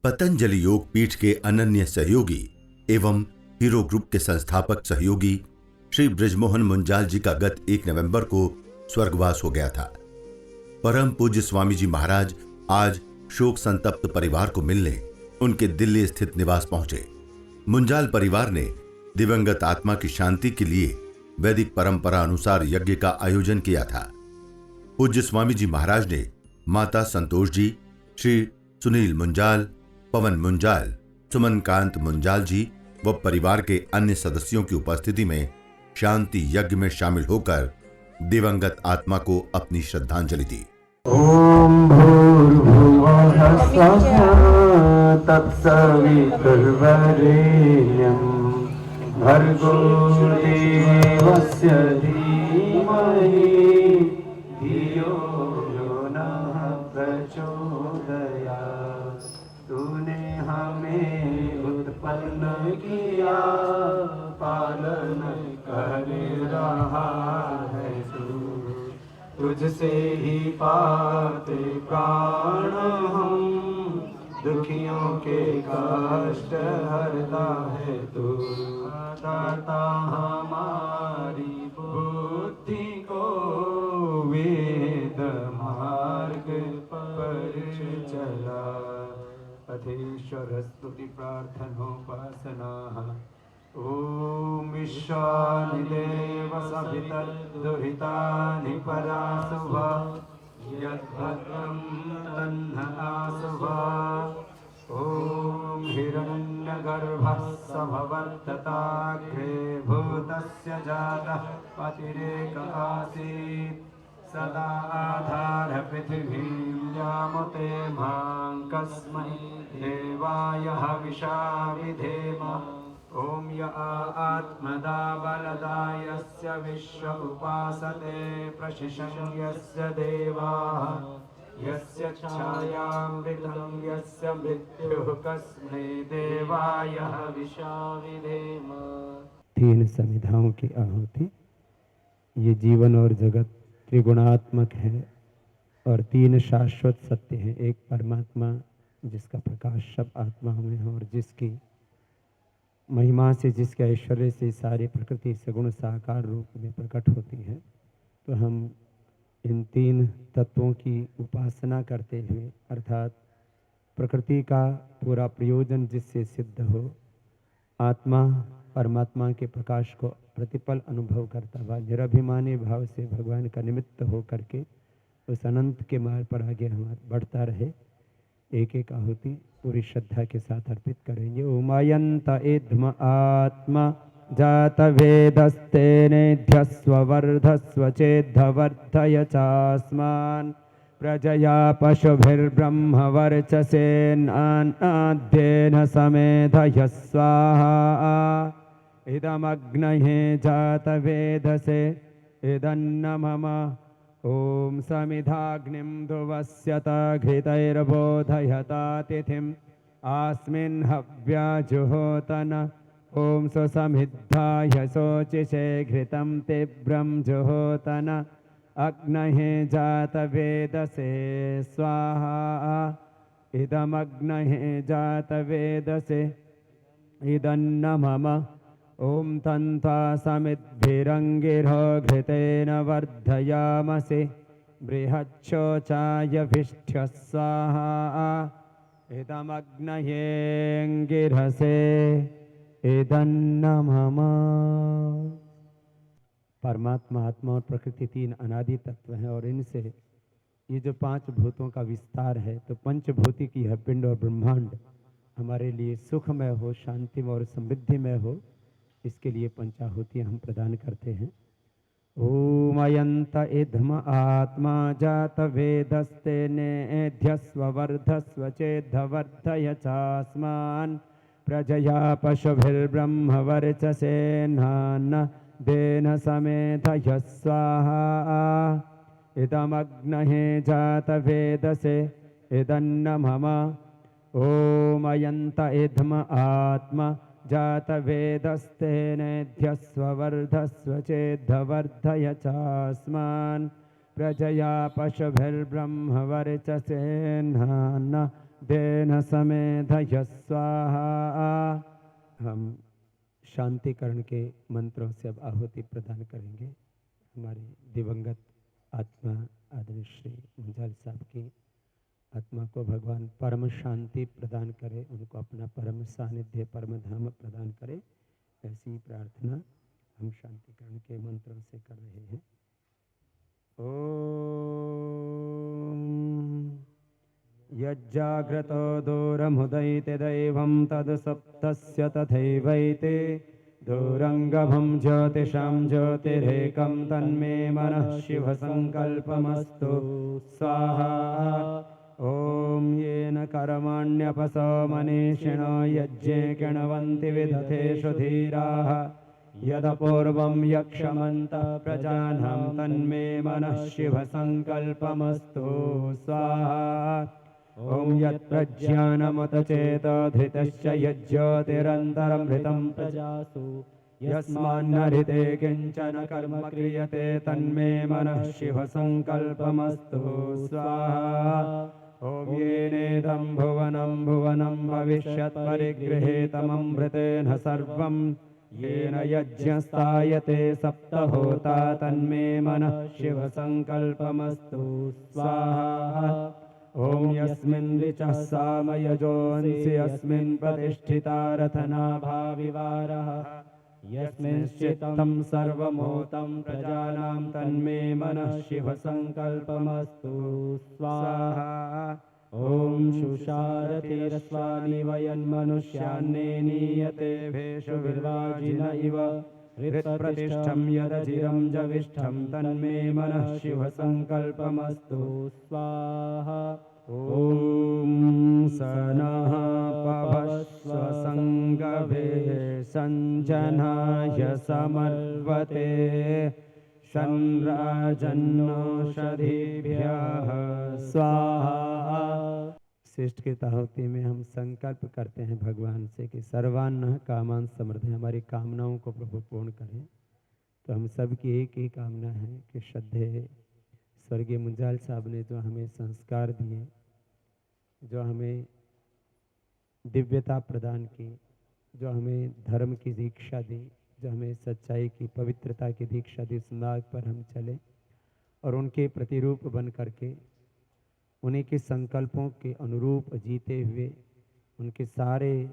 पतंजलि योग पीठ के अनन्य सहयोगी एवं हीरो ग्रुप के संस्थापक सहयोगी श्री बृजमोहन मुंजाल जी का गत 1 नवंबर को स्वर्गवास हो गया था। परम पूज्य स्वामी जी महाराज आज शोक संतप्त परिवार को मिलने उनके दिल्ली स्थित निवास पहुंचे। मुंजाल परिवार ने दिवंगत आत्मा की शांति के लिए वैदिक परंपरा अनुसार यज्ञ का आयोजन किया था। पूज्य स्वामी जी महाराज ने माता संतोष जी, श्री सुनील मुंजाल, पवन मुंजाल, सुमनकांत मुंजाल जी व परिवार के अन्य सदस्यों की उपस्थिति में शांति यज्ञ में शामिल होकर दिवंगत आत्मा को अपनी श्रद्धांजलि दी। ओम भूर्भुवः स्वः तत्सवितुर्वरेण्यं भर्गो देवस्य धीमहि धियो यो नः प्रचोदयात्। तूने हमें उत्पन्न किया, पालन कर रहा है तू। तुझसे ही पाते प्राण हम, दुखियों के कष्ट हरता है तू। दाता हमारी बुद्धि को वेद मार्ग पर चला। अधीश्वर स्तुति प्रार्थनोपासना। ओम ईशानि देव सवितर्दुहितानि परासुभा यद्भद्रं तन्नआसुभा। ओम हिरण्यगर्भः समवर्तताग्रे भूतस्य जातः पतिरेक आसीत्। सदा आधार पृथिवीं यामुते मां कस्मै देवाय हविषा विधेम। ओम य आत्मदा बलदा यस्य विश्व उपासते प्रशिशं यस्य देवाः। यस्य छायामृतं यस्य मृत्युः कस्मै देवाय हविषा विधेम। 3 समिधाओं की आहुति। ये जीवन और जगत त्रिगुणात्मक है और 3 शाश्वत सत्य हैं। एक परमात्मा जिसका प्रकाश सब आत्माओं में है और जिसकी महिमा से, जिसके ऐश्वर्य से सारी प्रकृति सगुण साकार रूप में प्रकट होती है। तो हम इन 3 तत्वों की उपासना करते हुए, अर्थात प्रकृति का पूरा प्रयोजन जिससे सिद्ध हो, आत्मा परमात्मा के प्रकाश को प्रतिपल अनुभव करता हुआ निरभिमानी भाव से भगवान का निमित्त हो करके उस अनंत के मार्ग पर आगे हमारा बढ़ता रहे। एक एक आहुति पूरी श्रद्धा के साथ अर्पित करेंगे। उमयंत इध्म आत्मा जात वेदस्तेनेध्यस्व वर्धस्व चेद्धवर्धय चास्मान् प्रजया पशुभिर्ब्रह्म वर्चसेनाद्येन समेधय स्वाहा। इदमग्नये जात वेदसे इदन्न मम। ओम समिधाग्निं ध्रुवस्यत घृतैर्बोधयता तिथिम् आस्मिन् हव्याजुहोतन। ओम सुसमिद्धाय शोचिषे घृतं तीव्रं जुहोतन। अग्नये जात वेदसे स्वाहा। इदमग्नये जात वेदसे इदन्न मम। ओम तन्त्वा समिद्भिरङ्गिरो घृतेन वर्धयामसि। बृहच्छोचायभिष्ठ्य स्वाहा। इदमग्नयेऽङ्गिरसे इदन्न मम। परमात्मा, आत्मा और प्रकृति 3 अनादि तत्व हैं और इनसे ये जो 5 भूतों का विस्तार है, तो पंचभूति की यह पिंड और ब्रह्मांड हमारे लिए सुखमय हो, शांतिमय और समृद्धिमय हो, इसके लिए पंचाहुतियाँ हम प्रदान करते हैं। ओम अयंत इध्म आत्मा जात वेदस्तेनेध्यस्व वर्धस्व चेद्धवर्धय चास्मान् प्रजया पशुभिर्ब्रह्म वर्चसेनान्न देन समेधय स्वाहा। इदमग्नये जात वेदसे इदन्न मम। ओम अयंत इध्म आत्मा जात वेदस्तेनेध्यस्व वर्धस्व चेद्धवर्धय चास्मान् प्रजया पशुभिर्ब्रह्म वर्चसेनान्न देन समेधय स्वाहा। हम शांतिकरण के मंत्रों से अब आहुति प्रदान करेंगे। हमारे दिवंगत आत्मा आदरणीय श्री मुंजाल साहब की आत्मा को भगवान परम शांति प्रदान करे, उनको अपना परम सानिध्य परम धाम प्रदान करे, ऐसी प्रार्थना हम शांतिकरण के मंत्रों से कर रहे हैं। ओम यज्जाग्रतो दूरमुदयते दैवं तदसप्तस्य तथैवैते दूरंगभं ज्योतिषां ज्योतिरेकं तन्मे मनः शिवसङ्कल्पमस्तु स्वाहा। ॐ येन कर्माण्यपसो मनीषिणो यज्ञे किण्वन्ति विदथेषु धीराः यदपूर्वं यक्षमन्तः प्रजानां तन्मे मनः शिवसङ्कल्पमस्तु स्वाहा। ॐ यत्प्रज्ञानमुतचेतो धृतश्च यज्ज्योतिरन्तरमृतं प्रजासु यस्मान्नरिते किञ्चन कर्म क्रियते तन्मे मनः शिवसङ्कल्पमस्तु स्वाहा। ॐ येनेदं भुवनं भुवनं भविष्यत् परिगृहीतममृतेन सर्वं येन यज्ञस्तायते सप्तहोता तन्मे मनः शिवसङ्कल्पमस्तु स्वाहा। ॐ यस्मिन् ऋचः सामयजोऽंसि यस्मिन् प्रतिष्ठिता रथनाभाविवारः यस्मिंश्चित्तं सर्वमूतं प्रजानां तन्मे मनः शिवसङ्कल्पमस्तु स्वाहा। ॐ शुशारथिरस्वानि वयन्मनुष्यान्ने नीयते भेषु विर्वाजिन इव हृत्प्रतिष्ठं यदचिरं जविष्ठं तन्मे मनः शिवसङ्कल्पमस्तु स्वाहा। ॐ स नः पवस्व सङ्गवे सञ्जनाय समर्वते शन्राजन्नोषधीभ्यः स्वाहा। श्रेष्ठ की आहुति में हम संकल्प करते हैं भगवान से कि सर्वान्न कामान समृद्धि, हमारी कामनाओं को प्रभु पूर्ण करें। तो हम सब की एक ही कामना है कि श्रद्धेय स्वर्गीय मुंजाल साहब ने जो हमें संस्कार दिए, जो हमें दिव्यता प्रदान की, जो हमें धर्म की दीक्षा दी, जो हमें सच्चाई की पवित्रता की दीक्षा दी, उस मार्ग पर हम चले और उनके प्रतिरूप बन करके उन्हीं के संकल्पों के अनुरूप जीते हुए उनके सारे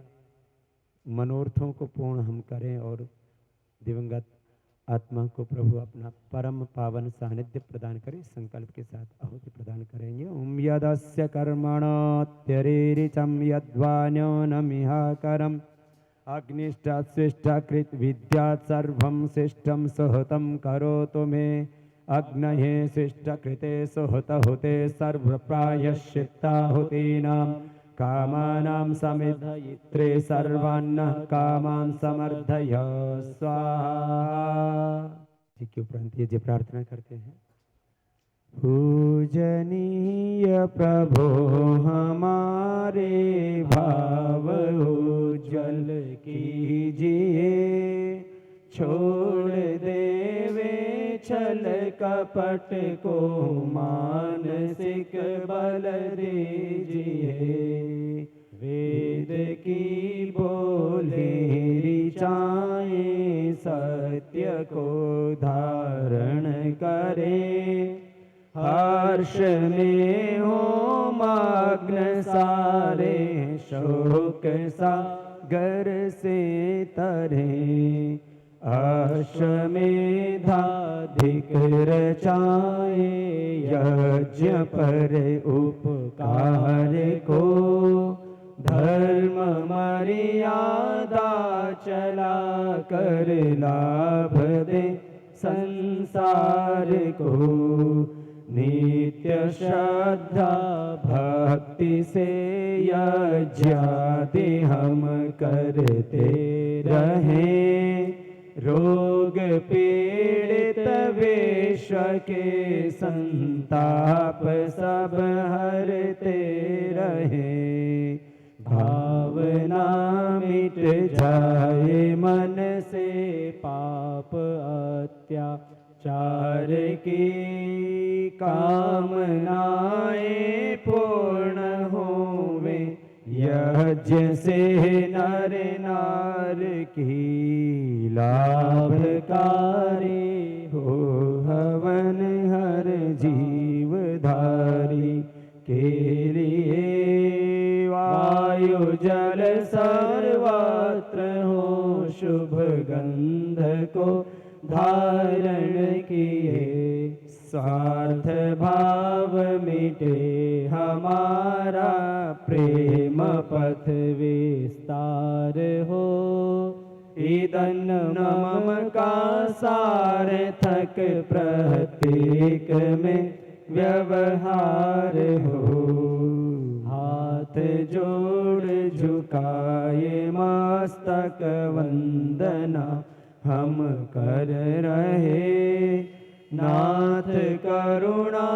मनोरथों को पूर्ण हम करें और दिवंगत आत्मा को प्रभु अपना परम पावन सानिध्य प्रदान करें। संकल्प के साथ आहुति प्रदान करेंगे। ओम यदस्य कर्मणोत्यरेरिचं यद्वान्यो न मिहाकरम् अग्निष्ठात् स्विष्टाकृत विद्यात् सर्वं शिष्टं सुहृतं करोतु मे अग्नये शिष्टकृते सुहृतहुते सर्वप्रायश्चित्ताहुतीनां कामानां समिद्धयित्रे सर्वान्नः कामान् समर्थय स्वाहा। जी के उपरांत ये जी प्रार्थना करते हैं। पूजनीय प्रभो हमारे भाव उज्जवल कीजिए, छोड़ देवे छल कपट को मानसिक बल दीजिए। वेद की बोले ऋचाएं सत्य को धारण करें, हर्ष में हो मग्न सारे शोक सागर से तरें। अश्वमेधाधिक रचाए यज्ञ पर उपकार को, धर्म मर्यादा चला कर लाभ दे संसार को। नित्य श्रद्धा भक्ति से यज्ञादि हम करते रहें, रोग पीड़ित विश्व के संताप सब हरते रहें। भावना मिट जाए मन से पाप अत्याचार की, कामनाएं पूर्ण होवे यज्ञ से नर नार की लाभकारी हो, हवन हर जीवधारी के लिए वायु जल सर्वत्र हो, शुभ गंध को धारण किए, स्वार्थ भाव मिटे हमारा, प्रेम पथ विस्तार हो, ईदन मम का सार्थक प्रत्येक में व्यवहार हो। हाथ जोड़ झुकाए मस्तक वंदना हम कर रहे, नाथ करुणा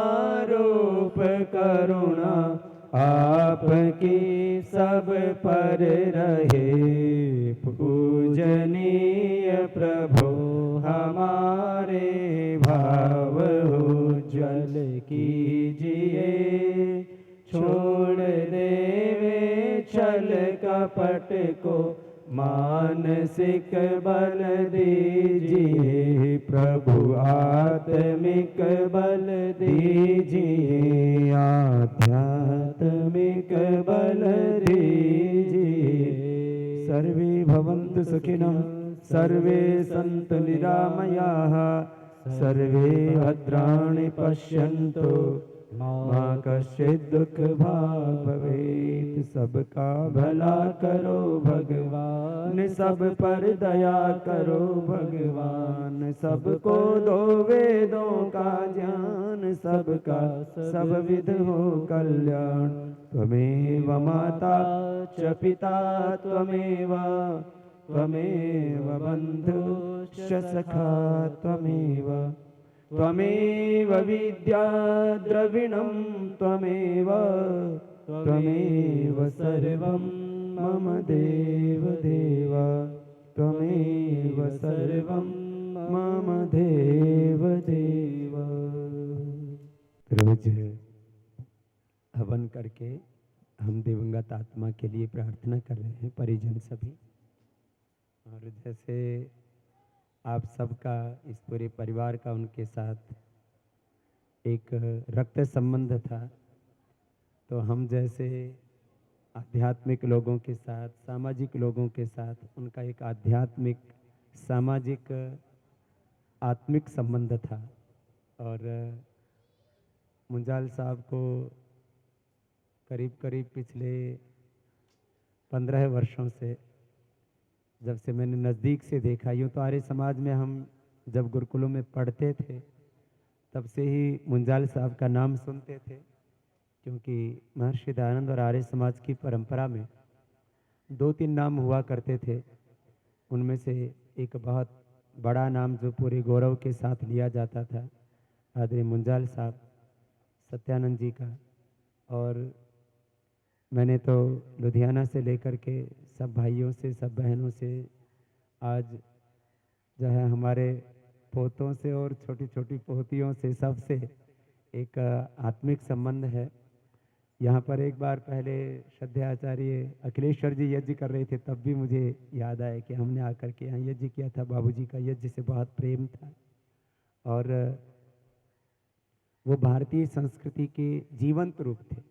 रूप करुणा आपकी सब पर रहे, पूजनीय प्रभु हमारे भाव उज्ज्वल कीजिए, छोड़ देवे छल कपट को, मानसिक बल दीजिए प्रभु, आत्मिक बल दीजिए, आध्यात्मिक बल दीजिए। सर्वे भवन्तु सुखिनः, सर्वे सन्तु निरामयाः, सर्वे भद्राणि पश्यन्तु, मा कश्चित् दुख भाग् भवेत्। सबका भला करो भगवान, सब पर दया करो भगवान, सबको दो वेदों का ज्ञान, सबका सब विध हो कल्याण। त्वमेव माता च पिता त्वमेव, त्वमेव बन्धुश्च सखा त्वमेव, त्वमेव विद्या द्रविणं त्वमेव, त्वमेव सर्वं मम देव देव, त्वमेव सर्वं मम देव देव। रोज हवन करके हम दिवंगत आत्मा के लिए प्रार्थना कर रहे हैं, परिजन सभी। और जैसे आप सबका, इस पूरे परिवार का उनके साथ एक रक्त संबंध था, तो हम जैसे आध्यात्मिक लोगों के साथ, सामाजिक लोगों के साथ उनका एक आध्यात्मिक सामाजिक आत्मिक संबंध था। और मुंजाल साहब को करीब करीब पिछले 15 वर्षों से, जब से मैंने नज़दीक से देखा, यूँ तो आर्य समाज में हम जब गुरुकुलों में पढ़ते थे तब से ही मुंजाल साहब का नाम सुनते थे, क्योंकि महर्षि दयानंद और आर्य समाज की परंपरा में 2-3 नाम हुआ करते थे। उनमें से एक बहुत बड़ा नाम जो पूरे गौरव के साथ लिया जाता था, आदरणीय मुंजाल साहब सत्यानंद जी का। और मैंने तो लुधियाना से लेकर के सब भाइयों से, सब बहनों से, आज जो है हमारे पोतों से और छोटी छोटी पोतियों से, सबसे एक आत्मिक संबंध है। यहाँ पर एक बार पहले श्रद्धेय आचार्य अखिलेश्वर जी यज्ञ कर रहे थे, तब भी मुझे याद आया कि हमने आकर के यहाँ यज्ञ किया था। बाबूजी का यज्ञ से बहुत प्रेम था और वो भारतीय संस्कृति के जीवंत रूप थे।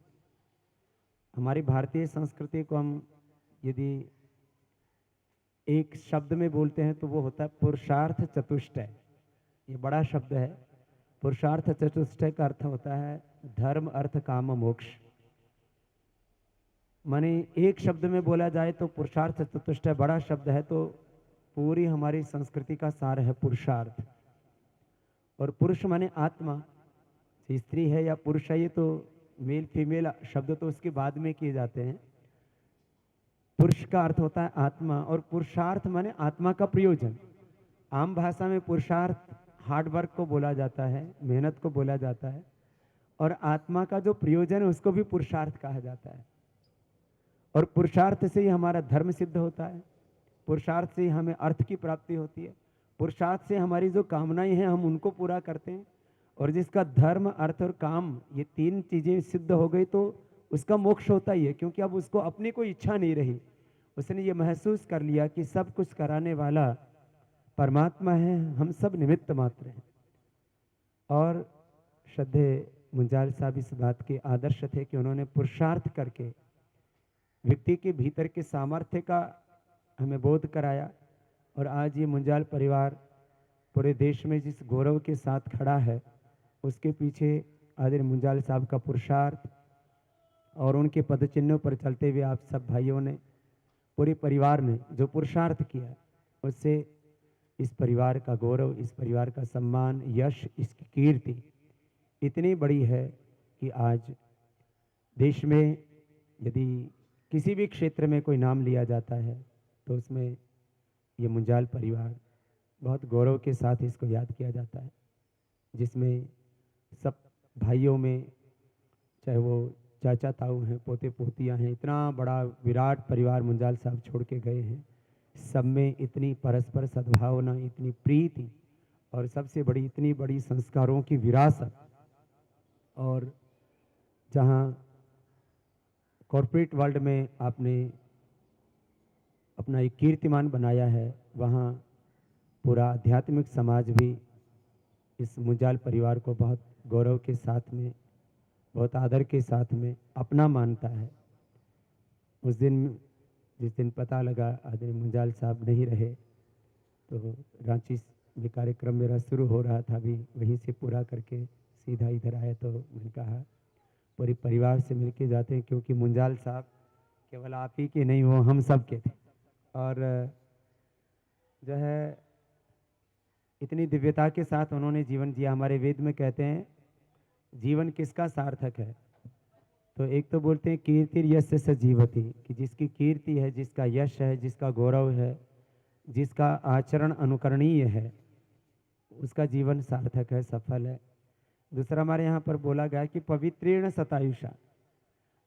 हमारी भारतीय संस्कृति को हम यदि एक शब्द में बोलते हैं तो वो होता है पुरुषार्थ चतुष्टय। ये बड़ा शब्द है। पुरुषार्थ चतुष्टय का अर्थ होता है धर्म, अर्थ, काम, मोक्ष। माने एक शब्द में बोला जाए तो पुरुषार्थ चतुष्टय बड़ा शब्द है, तो पूरी हमारी संस्कृति का सार है पुरुषार्थ। और पुरुष माने आत्मा, स्त्री है या पुरुष है, ये तो मेल फीमेल शब्द तो उसके बाद में किए जाते हैं। पुरुष का अर्थ होता है आत्मा, और पुरुषार्थ माने आत्मा का प्रयोजन। आम भाषा में पुरुषार्थ हार्ड वर्क को बोला जाता है, मेहनत को बोला जाता है, और आत्मा का जो प्रयोजन है उसको भी पुरुषार्थ कहा जाता है। और पुरुषार्थ से ही हमारा धर्म सिद्ध होता है, पुरुषार्थ से ही हमें अर्थ की प्राप्ति होती है, पुरुषार्थ से हमारी जो कामनाएं हैं हम उनको पूरा करते हैं। और जिसका धर्म, अर्थ और काम, ये 3 चीजें सिद्ध हो गई तो उसका मोक्ष होता ही है, क्योंकि अब उसको अपनी कोई इच्छा नहीं रही। उसने ये महसूस कर लिया कि सब कुछ कराने वाला परमात्मा है, हम सब निमित्त मात्र हैं। और श्रद्धे मुंजाल साहब इस बात के आदर्श थे कि उन्होंने पुरुषार्थ करके व्यक्ति के भीतर के सामर्थ्य का हमें बोध कराया। और आज ये मुंजाल परिवार पूरे देश में जिस गौरव के साथ खड़ा है, उसके पीछे आदरणीय मुंजाल साहब का पुरुषार्थ और उनके पदचिन्हों पर चलते हुए आप सब भाइयों ने, पूरे परिवार ने जो पुरुषार्थ किया, उससे इस परिवार का गौरव, इस परिवार का सम्मान, यश, इसकी कीर्ति इतनी बड़ी है कि आज देश में यदि किसी भी क्षेत्र में कोई नाम लिया जाता है तो उसमें ये मुंजाल परिवार बहुत गौरव के साथ इसको याद किया जाता है, जिसमें सब भाइयों में, चाहे वो चाचा ताऊ हैं, पोते पोतियां हैं, इतना बड़ा विराट परिवार मुंजाल साहब छोड़ के गए हैं। सब में इतनी परस्पर सद्भावना, इतनी प्रीति और सबसे बड़ी इतनी बड़ी संस्कारों की विरासत। और जहाँ कॉरपोरेट वर्ल्ड में आपने अपना एक कीर्तिमान बनाया है, वहाँ पूरा आध्यात्मिक समाज भी इस मुंजाल परिवार को बहुत गौरव के साथ में, बहुत आदर के साथ में अपना मानता है। उस दिन, जिस दिन पता लगा आदरणीय मुंजाल साहब नहीं रहे, तो रांची में कार्यक्रम मेरा शुरू हो रहा था, अभी वहीं से पूरा करके सीधा इधर आया, तो मैंने कहा पूरे परिवार से मिलके जाते हैं, क्योंकि मुंजाल साहब केवल आप ही के नहीं, वो हम सब के थे। और जो है इतनी दिव्यता के साथ उन्होंने जीवन जिया। हमारे वेद में कहते हैं जीवन किसका सार्थक है, तो एक तो बोलते हैं कीर्ति यश से जीवती, कि जिसकी कीर्ति है, जिसका यश है, जिसका गौरव है, जिसका आचरण अनुकरणीय है, उसका जीवन सार्थक है, सफल है। दूसरा हमारे यहाँ पर बोला गया कि पवित्रेण शतायुषा,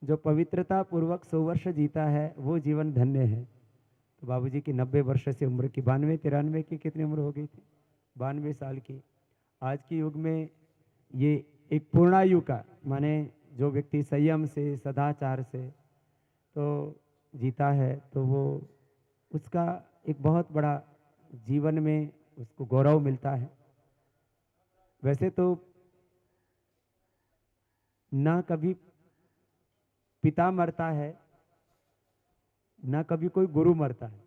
जो पवित्रता पूर्वक 100 वर्ष जीता है वो जीवन धन्य है। तो बाबूजी की 90 वर्ष से उम्र की, 92-93 की कितनी उम्र हो गई थी, 92 साल की। आज के युग में ये एक पूर्णायु का, माने जो व्यक्ति संयम से, सदाचार से तो जीता है, तो वो उसका एक बहुत बड़ा जीवन में उसको गौरव मिलता है। वैसे तो ना कभी पिता मरता है, ना कभी कोई गुरु मरता है।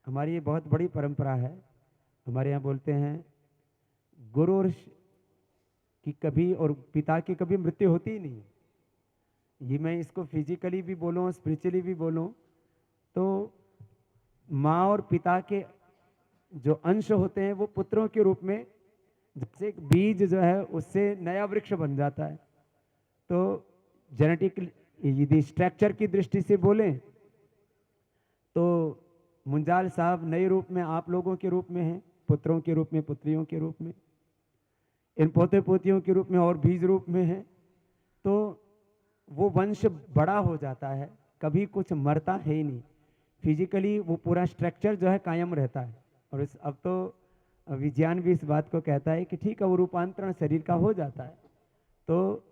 हमारी ये बहुत बड़ी परंपरा है। हमारे यहाँ बोलते हैं गुरु और की कभी और पिता की कभी मृत्यु होती ही नहीं। ये मैं इसको फिजिकली भी बोलूँ, स्पिरिचुअली भी बोलूँ, तो माँ और पिता के जो अंश होते हैं वो पुत्रों के रूप में, जैसे एक बीज जो है उससे नया वृक्ष बन जाता है। तो जेनेटिक यदि स्ट्रक्चर की दृष्टि से बोलें तो मुंजाल साहब नए रूप में आप लोगों के रूप में हैं, पुत्रों के रूप में, पुत्रियों के रूप में, इन पोते पोतियों के रूप में और बीज रूप में हैं। तो वो वंश बड़ा हो जाता है, कभी कुछ मरता है ही नहीं। फिजिकली वो पूरा स्ट्रक्चर जो है कायम रहता है। और अब तो विज्ञान भी इस बात को कहता है कि ठीक है, वो रूपांतरण शरीर का हो जाता है। तो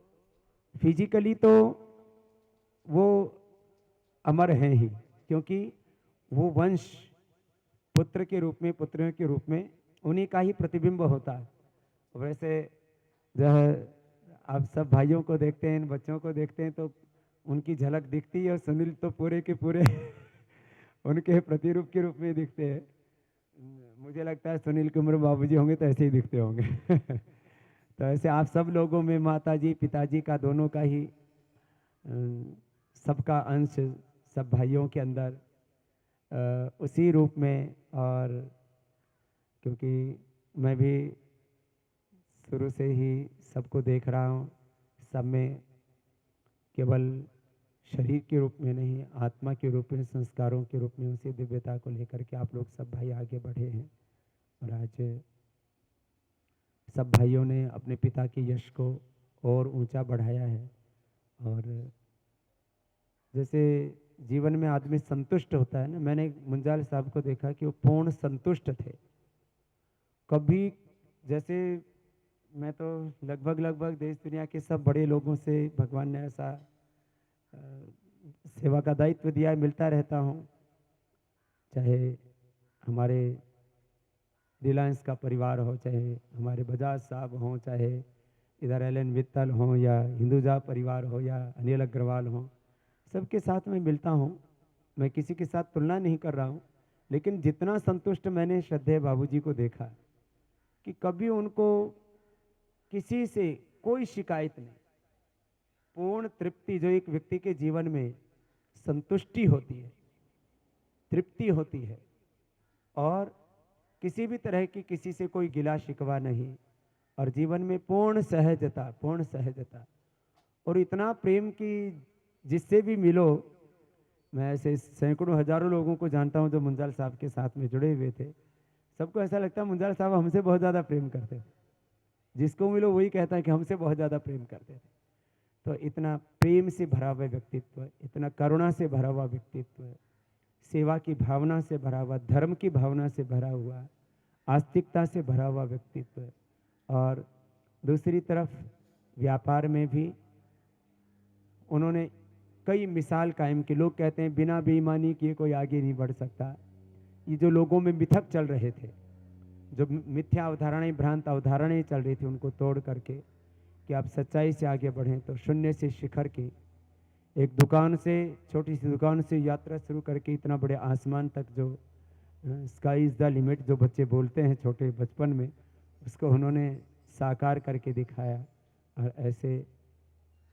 फिजिकली तो वो अमर हैं ही, क्योंकि वो वंश पुत्र के रूप में, पुत्रियों के रूप में उन्हीं का ही प्रतिबिंब होता है। वैसे जो है आप सब भाइयों को देखते हैं, इन बच्चों को देखते हैं, तो उनकी झलक दिखती है। और सुनील तो पूरे के पूरे उनके प्रतिरूप के रूप में दिखते हैं। मुझे लगता है सुनील की उम्र बाबूजी होंगे तो ऐसे ही दिखते होंगे। तो ऐसे आप सब लोगों में माता जी, पिताजी का, दोनों का ही सबका अंश सब भाइयों के अंदर उसी रूप में। और क्योंकि मैं भी शुरू से ही सबको देख रहा हूँ, सब में केवल शरीर के रूप में नहीं, आत्मा के रूप में, संस्कारों के रूप में उसी दिव्यता को लेकर के आप लोग सब भाई आगे बढ़े हैं। और आज सब भाइयों ने अपने पिता के यश को और ऊंचा बढ़ाया है। और जैसे जीवन में आदमी संतुष्ट होता है ना, मैंने मुंजाल साहब को देखा कि वो पूर्ण संतुष्ट थे। कभी, जैसे मैं तो लगभग देश दुनिया के सब बड़े लोगों से भगवान ने ऐसा सेवा का दायित्व दिया है, मिलता रहता हूँ। चाहे हमारे रिलायंस का परिवार हो, चाहे हमारे बजाज साहब हों, चाहे इधर एलन मित्तल हों, या हिंदुजा परिवार हो, या अनिल अग्रवाल हों, सबके साथ मैं मिलता हूँ। मैं किसी के साथ तुलना नहीं कर रहा हूँ, लेकिन जितना संतुष्ट मैंने श्रद्धेय बाबूजी को देखा कि कभी उनको किसी से कोई शिकायत नहीं, पूर्ण तृप्ति, जो एक व्यक्ति के जीवन में संतुष्टि होती है, तृप्ति होती है, और किसी भी तरह की किसी से कोई गिला शिकवा नहीं, और जीवन में पूर्ण सहजता, पूर्ण सहजता, और इतना प्रेम कि जिससे भी मिलो। मैं ऐसे सैकड़ों हजारों लोगों को जानता हूं जो मुंजाल साहब के साथ में जुड़े हुए थे। सबको ऐसा लगता है मुंजाल साहब हमसे बहुत ज़्यादा प्रेम करते थे, जिसको मिलो वही कहता है कि हमसे बहुत ज़्यादा प्रेम करते थे। तो इतना प्रेम से भरा हुआ व्यक्तित्व, इतना करुणा से भरा हुआ व्यक्तित्व, सेवा की भावना से भरा हुआ, धर्म की भावना से भरा हुआ, आस्तिकता से भरा हुआ व्यक्तित्व, और दूसरी तरफ व्यापार में भी उन्होंने कई मिसाल कायम की। लोग कहते हैं बिना बेईमानी किए कोई आगे नहीं बढ़ सकता। ये जो लोगों में मिथक चल रहे थे, जो मिथ्या अवधारणाएं, भ्रांत अवधारणाएं चल रही थी, उनको तोड़ करके कि आप सच्चाई से आगे बढ़ें, तो शून्य से शिखर की एक दुकान से, छोटी सी दुकान से यात्रा शुरू करके इतना बड़े आसमान तक, जो स्काई इज़ द लिमिट जो बच्चे बोलते हैं छोटे बचपन में, उसको उन्होंने साकार करके दिखाया। और ऐसे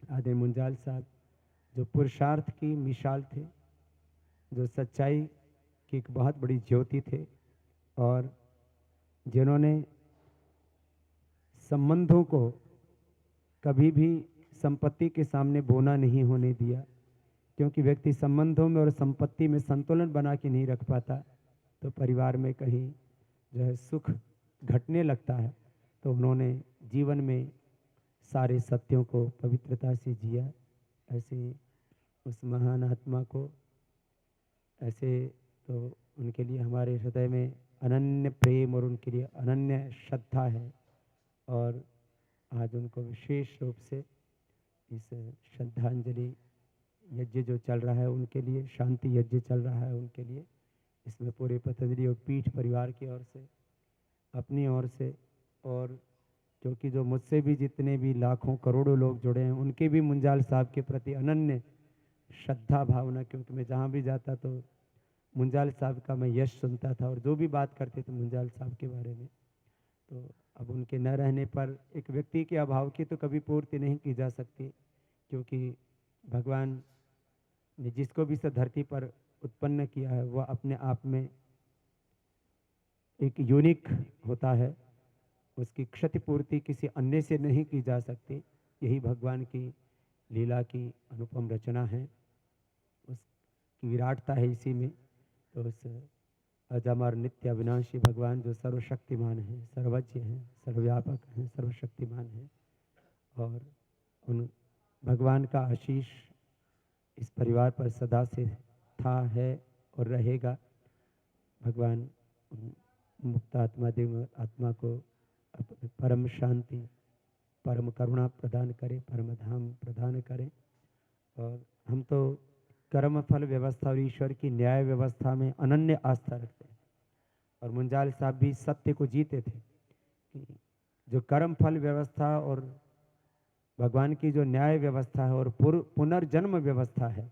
आदि मुंजाल साहब जो पुरुषार्थ की मिसाल थे, जो सच्चाई की एक बहुत बड़ी ज्योति थे, और जिन्होंने संबंधों को कभी भी संपत्ति के सामने बोना नहीं होने दिया, क्योंकि व्यक्ति संबंधों में और संपत्ति में संतुलन बना के नहीं रख पाता तो परिवार में कहीं जो है सुख घटने लगता है। तो उन्होंने जीवन में सारे सत्यों को पवित्रता से जिया। ऐसे उस महान आत्मा को, ऐसे तो उनके लिए हमारे हृदय में अनन्य प्रेम और उनके लिए अनन्य श्रद्धा है। और आज उनको विशेष रूप से इस श्रद्धांजलि यज्ञ जो चल रहा है उनके लिए, शांति यज्ञ चल रहा है उनके लिए, इसमें पूरे पतंजलि योग पीठ परिवार की ओर से, अपनी ओर से, और क्योंकि जो मुझसे भी जितने भी लाखों करोड़ों लोग जुड़े हैं उनके भी मुंजाल साहब के प्रति अनन्य श्रद्धा भावना, क्योंकि मैं जहाँ भी जाता तो मुंजाल साहब का मैं यश सुनता था, और जो भी बात करते थे मुंजाल साहब के बारे में। तो अब उनके न रहने पर एक व्यक्ति के अभाव की तो कभी पूर्ति नहीं की जा सकती, क्योंकि भगवान ने जिसको भी इस धरती पर उत्पन्न किया है वह अपने आप में एक यूनिक होता है, उसकी क्षतिपूर्ति किसी अन्य से नहीं की जा सकती। यही भगवान की लीला की अनुपम रचना है, उसकी विराटता है इसी में। तो उस अजमर नित्य अविनाशी भगवान जो सर्वशक्तिमान हैं, सर्वज्ञ हैं, सर्वव्यापक हैं, सर्वशक्तिमान हैं, और उन भगवान का आशीष इस परिवार पर सदा से था, है और रहेगा। भगवान मुक्त आत्मा, देव आत्मा को परम शांति, परम करुणा प्रदान करे, परम धाम प्रदान करे। और हम तो कर्म फल व्यवस्था और ईश्वर की न्याय व्यवस्था में अनन्य आस्था रखते हैं, और मुंजाल साहब भी सत्य को जीते थे कि जो कर्म फल व्यवस्था और भगवान की जो न्याय व्यवस्था है और पुनर्जन्म व्यवस्था है,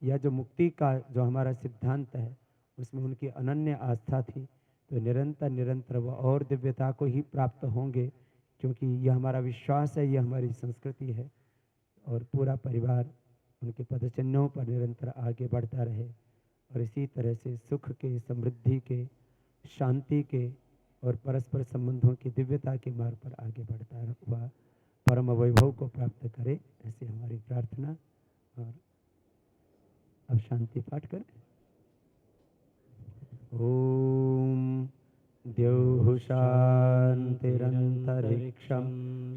यह जो मुक्ति का जो हमारा सिद्धांत है, उसमें उनकी अनन्य आस्था थी। तो निरंतर निरंतर वह और दिव्यता को ही प्राप्त होंगे, क्योंकि यह हमारा विश्वास है, यह हमारी संस्कृति है। और पूरा परिवार उनके पदचिन्हों पर निरंतर आगे बढ़ता रहे, और इसी तरह से सुख के, समृद्धि के, शांति के और परस्पर संबंधों की दिव्यता के मार्ग पर आगे बढ़ता हुआ परम वैभव को प्राप्त करे, ऐसी हमारी प्रार्थना। और अब शांति पाठ करें। ओम द्यौः शान्तिरन्तरिक्षं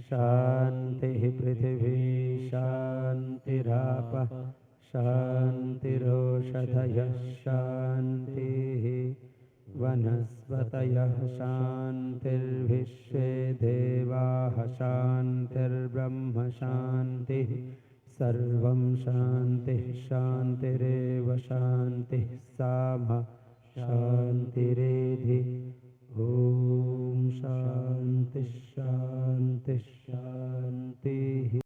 शान्तिः पृथिवी शान्तिरापः शान्तिरोषधयः शान्तिः वनस्पतयः शान्तिर्विश्वे देवाः शान्तिर्ब्रह्म शान्तिः सर्वं शान्तिः शान्तिरेव शान्तिः सा मा शान्तिरेधि ॐ